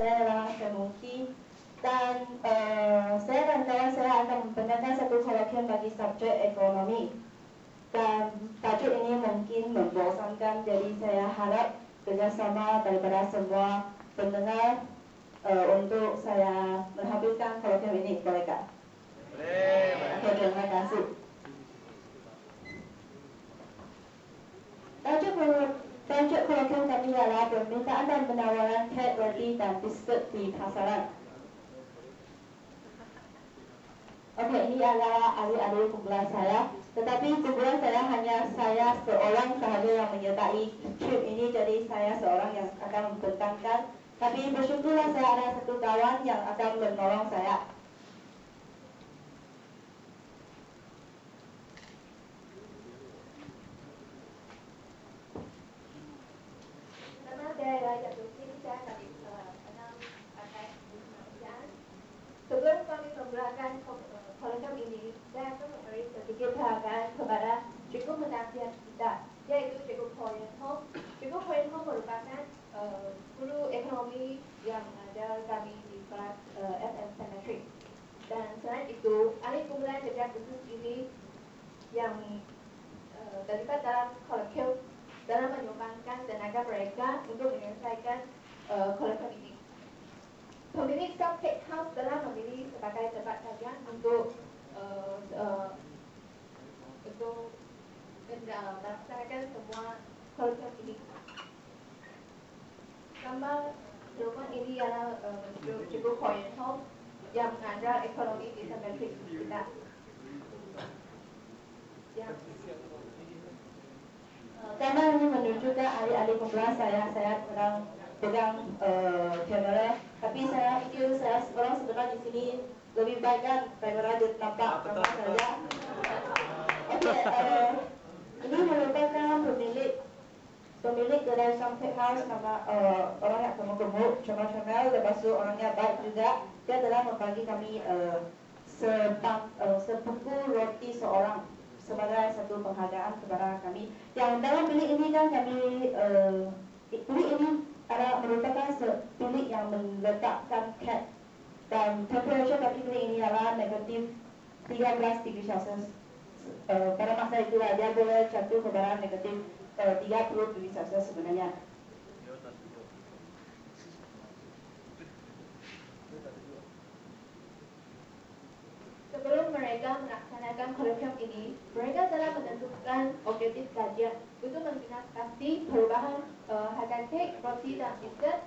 Saya adalah Semuki dan saya dan kawan saya akan membenarkan satu kolokvium bagi subjek ekonomi. Dan tajuk ini mungkin membosankan, jadi saya harap kerjasama daripada semua pendengar untuk saya menghabiskan kolokvium ini. Bolehkah? Boleh. Oke, terima kasih. Tajuk kolokvium kami adalah permintaan dan penawaran kek, roti dan biskut di pasaran. Oke, ini adalah ahli-ahli kumpulan saya. Tetapi kumpulan saya hanya saya seorang sahaja yang menyertai trip ini, jadi saya seorang yang akan membentangkan. Tapi bersyukurlah saya ada satu kawan yang akan menolong saya. Nama saya Raja Tusi, saya dari 6 partai kemanusiaan. Sebelum kami memulakan kolokvium ini, saya akan memberi sedikit penghargaan kepada Cikgu penasihat kita, yaitu Cikgu Poyenho. Cikgu Poyenho merupakan guru ekonomi yang mengajar kami di kelas FM Cemetery. Dan selain itu, ahli kumpulan kerja khusus ini yang terlibat dalam kolokvium dalam menyumbangkan tenaga mereka untuk menyelesaikan kolokvium ini. Pemilik Subtech House telah memilih sebagai tempat kajian untuk melaksanakan semua kolokvium ini. Gambar rumah ini adalah Cikgu Poyenho yang mengajar ekonomi di Cemetery kita. Gambar ini menunjukkan ahli-ahli kumpulan saya sedang pegang kamera, tapi saya pikir saya orang sebenarnya di sini lebih baik kan kamera nampak nama saja. Oke, ini merupakan pemilik kedai Subtech House, nama orang yang gemuk-gemuk, comel-comel, lepas itu orangnya baik juga. Dia telah membagi kami sebungkus roti seorang sebagai satu penghargaan kepada kami. Yang dalam bilik ini kan kami bilik ini merupakan bilik yang meletakkan kek, dan temperature bagi bilik ini adalah negatif 13 degree Celsius. Pada masa itulah dia boleh jatuh kepada negatif 30 degree Celsius sebenarnya. Sebelum mereka melaksanakan kolokvium ini, mereka telah menentukan objektif kajian untuk mengenali perubahan harga kek, roti dan biskut,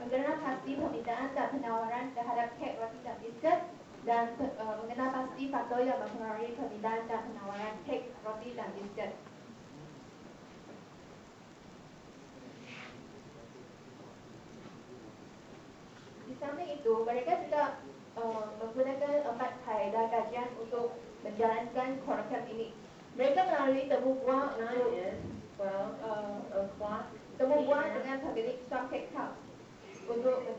mengenal pasti permintaan dan penawaran terhadap kek, roti dan biskut, dan mengenal pasti faktor yang mempengaruhi permintaan dan penawaran kek, roti dan biskut. Di samping itu, mereka juga menggunakan 4 kaedah kajian untuk menjalankan kolokvium ini. Mereka melalui temu buah dengan pemilik Subtech House untuk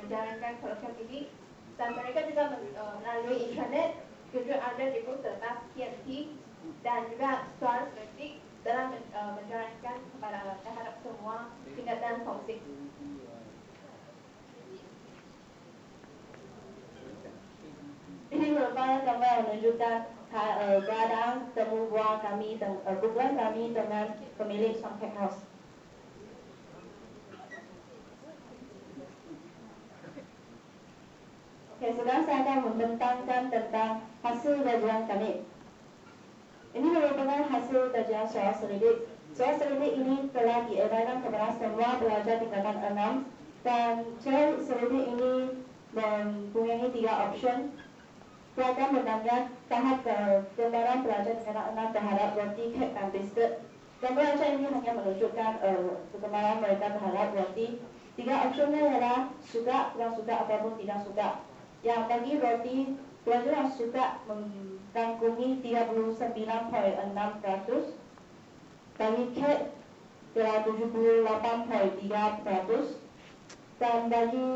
menjalankan kolokvium ini, dan mereka juga melalui internet, juga ada di terbatas TNT dan juga suara kritik dalam menjalankan terhadap semua tingkatan fungsi. Ini merupakan gambar yang menunjukkan keadaan temu buah kami, kumpulan kami dengan pemilik Subtech House. Oke, sekarang saya akan membentangkan tentang hasil kajian kami. Ini merupakan hasil kajian soal selidik. Soal selidik ini telah diedarkan kepada semua pelajar tingkatan 6, dan soal selidik ini mempunyai 3 option. Saya akan menambah tahap gambaran pelajar tingkatan 6 terhadap roti, kek, dan biskut. Gambar ini hanya menunjukkan kegemaran mereka terhadap roti. 3 optionnya adalah suka, kurang suka, ataupun tidak suka. Yang bagi roti, pelajar yang suka mengagumi 39,6%. Bagi kek adalah 78,3%. Dan bagi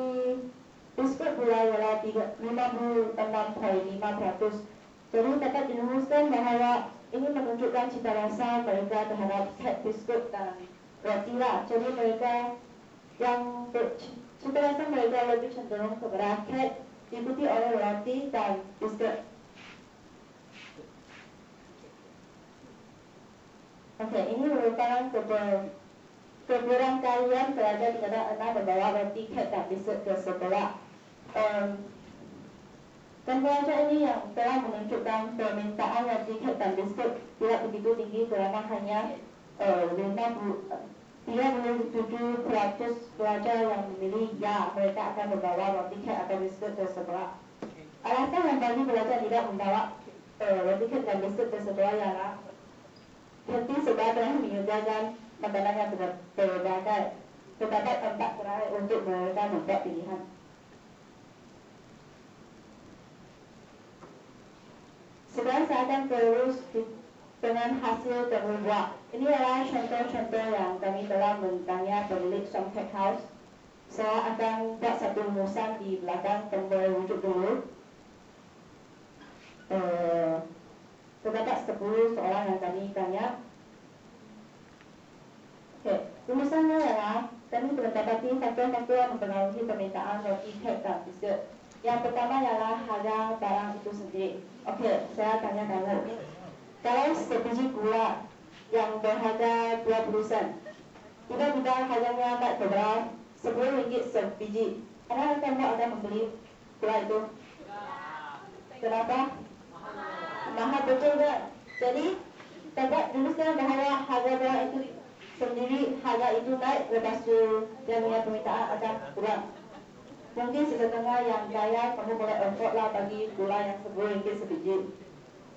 biskut pula adalah 56,5%. Jadi dapat dirumuskan bahawa ini menunjukkan cita rasa mereka terhadap kek, biskut dan roti lah. Jadi mereka yang Cita rasa mereka lebih cenderung kepada cake, diikuti oleh roti dan biskuit. Oke, ini merupakan keberangkalian pelajar di negara 6 membawa roti, cake dan biskuit ke sekolah. Dan pelajar ini yang telah menunjukkan permintaan roti, cake dan biskuit tidak begitu tinggi karena hanya 37% pelajar yang memilih ya mereka akan membawa roti, cake atau biskuit ke sekolah. Alasan yang bagi pelajar tidak membawa roti, cake dan biskuit ke sekolah ialah henti sekolah telah menyediakan makanan yang berbagai, terdapat tempat terakhir untuk mereka membuat pilihan. Sekarang saya akan terus dengan hasil terbuat. Ini adalah contoh-contoh yang kami telah bertanya pemilik Songket House. Saya akan buat satu rumusan di belakang tombol rujuk dulu. Terdapat 10 soalan yang kami tanya. Oke, rumusannya adalah kami mendapati faktor-faktor yang mempengaruhi permintaan roti, cake dan biskuit. Yang pertama ialah harga barang itu sendiri. Oke, saya tanya kamu. Kalau sebiji gula yang berharga 20 sen, tiba-tiba harganya naik ke berapa? 10 ringgit sebiji. Apakah kamu akan membeli gula itu? Kenapa? Mahal betul kan? Jadi dapat tuliskan bahawa harga barang itu sendiri, harga itu naik, lepas tu dia punya permintaan akan kurang. Mungkin setengah yang kaya kamu boleh afford lah bagi gula yang 10 ringgit sebiji.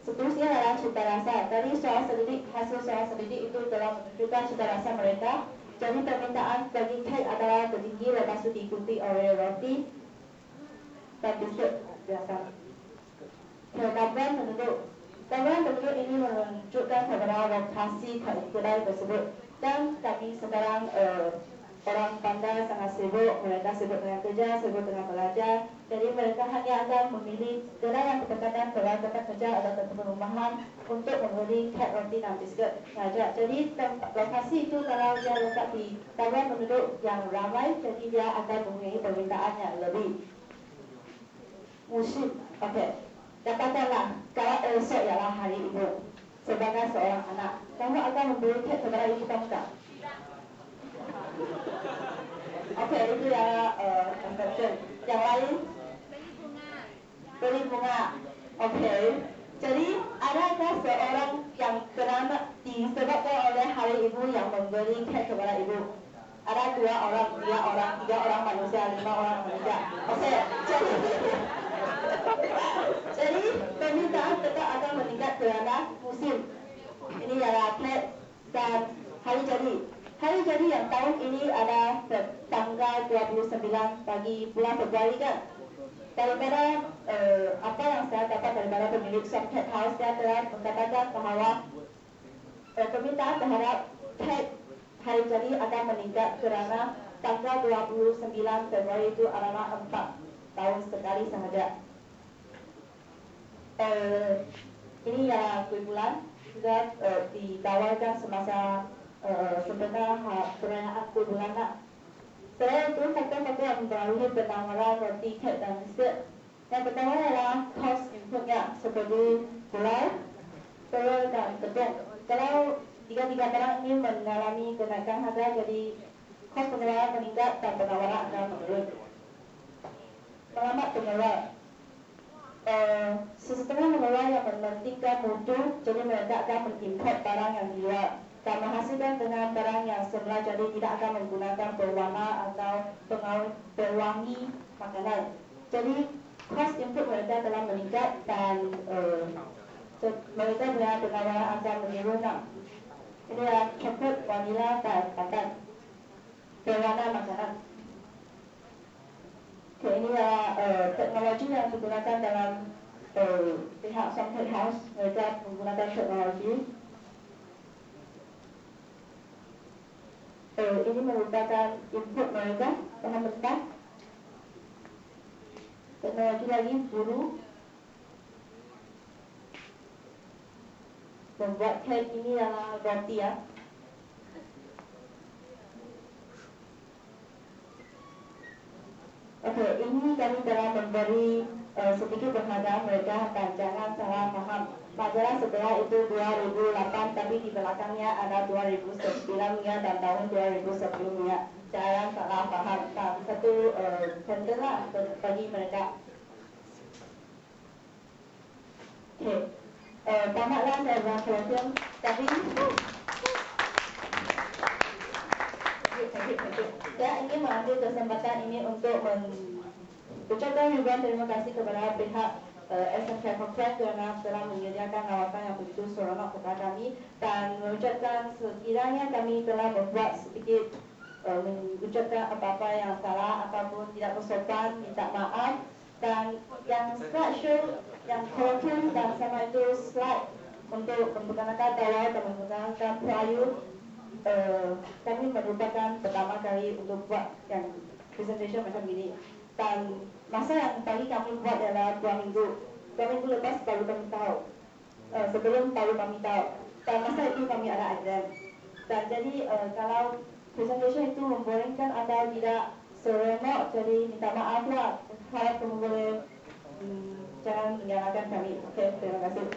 Seterusnya adalah cita rasa. Tadi hasil soal selidik itu telah menunjukkan cita rasa mereka. Jadi permintaan bagi cake adalah tertinggi, lepas itu diikuti oleh roti dan biskuit biasa. Gambaran penduduk ini menunjukkan kepada lokasi kedai tersebut. Dan kami sekarang orang pandai sangat sibuk, mereka sibuk dengan kerja, sibuk dengan belajar. Jadi mereka hanya akan memilih kedai yang berdekatan dengan tempat kerja atau tempat perumahan untuk membeli cake, roti dan biskuit saja. Jadi lokasi itu kalau dia letak di kawasan penduduk yang ramai, jadi dia akan mempunyai permintaan yang lebih. Musim, oke. Dapatkanlah kalau esok ialah hari ibu. Sebagai seorang anak, kamu akan membeli cake kepada ibu kamu tak? Oke, itu ya convention. Yang lain? Beli bunga. Oke. Jadi adakah seorang yang bernama disebabkan oleh hari ibu yang membeli cake kepada ibu? Ada 2 orang, 3 orang, 3 orang manusia, 5 orang manusia. Oke. Jadi permintaan tetap akan meningkat kerana musim. Ini adalah cake dan hari jadi. Hari jadi yang tahun ini ada tanggal 29 bagi bulan Februari kan. Daripada apa yang saya dapat daripada pemilik Songket House, dia telah mengatakan bahawa permintaan terhadap cake hari jadi akan meningkat kerana tanggal 29 Februari itu adalah 4 tahun sekali sahaja. Ini ya kue bulan sudah ditawarkan semasa sebenarnya perayaan kue bulan nak. Selain itu faktor-faktor yang mempengaruhi penawaran roti, cake dan biskuit. Yang pertama adalah cost inputnya seperti gulai, telur dan tepung. Kalau tiga-tiga barang ini mengalami kenaikan harga, jadi kos pengeluaran meningkat dan penawaran akan menurun. Pengamat pengeluar. Sesetengah pengeluar yang mementingkan mutu, jadi mereka akan mengimport barang yang di luar dan menghasilkan dengan barang yang semula, jadi tidak akan menggunakan pewarna atau pewangi makanan. Jadi cost input mereka telah meningkat dan mereka punya penawaran akan menurun. Ini adalah coklat, vanila dan pakan pewarna makanan. Oke, ini adalah teknologi yang digunakan dalam pihak Songket House. Mereka menggunakan teknologi. Ini merupakan input mereka, bahan mentah. Teknologi lagi buru. Membuat cake ini adalah roti ya. Oke, ini kami telah memberi sedikit penghargaan mereka dan jangan salah paham. Majalah setelah itu 2008, tapi di belakangnya ada 2009-nya dan tahun 2010-nya. Jangan salah paham. Dan satu pentelah bagi mereka. Oke, tamatlah dalam film tapi saya ingin mengambil kesempatan ini untuk mengucapkan juga terima kasih kepada pihak SMK Conference kerana telah menyediakan lawatan yang begitu seronok kepada kami dan mengucapkan sekiranya kami telah membuat sedikit mengucapkan apa-apa yang salah ataupun tidak bersopan, minta maaf. Dan yang slideshow yang PowerPoint dan sama itu slide untuk menggunakan tawar dan menggunakan perayu, kami merupakan pertama kali untuk buat yang presentation macam ini. Dan masa yang tadi kami buat adalah 2 minggu. 2 minggu lepas baru kami tahu. Sebelum baru kami tahu. Dan masa itu kami ada exam. Dan jadi kalau presentation itu memboringkan atau tidak seronok, jadi minta maaf lah. Harap kamu boleh jangan menyalahkan kami. Oke, terima kasih.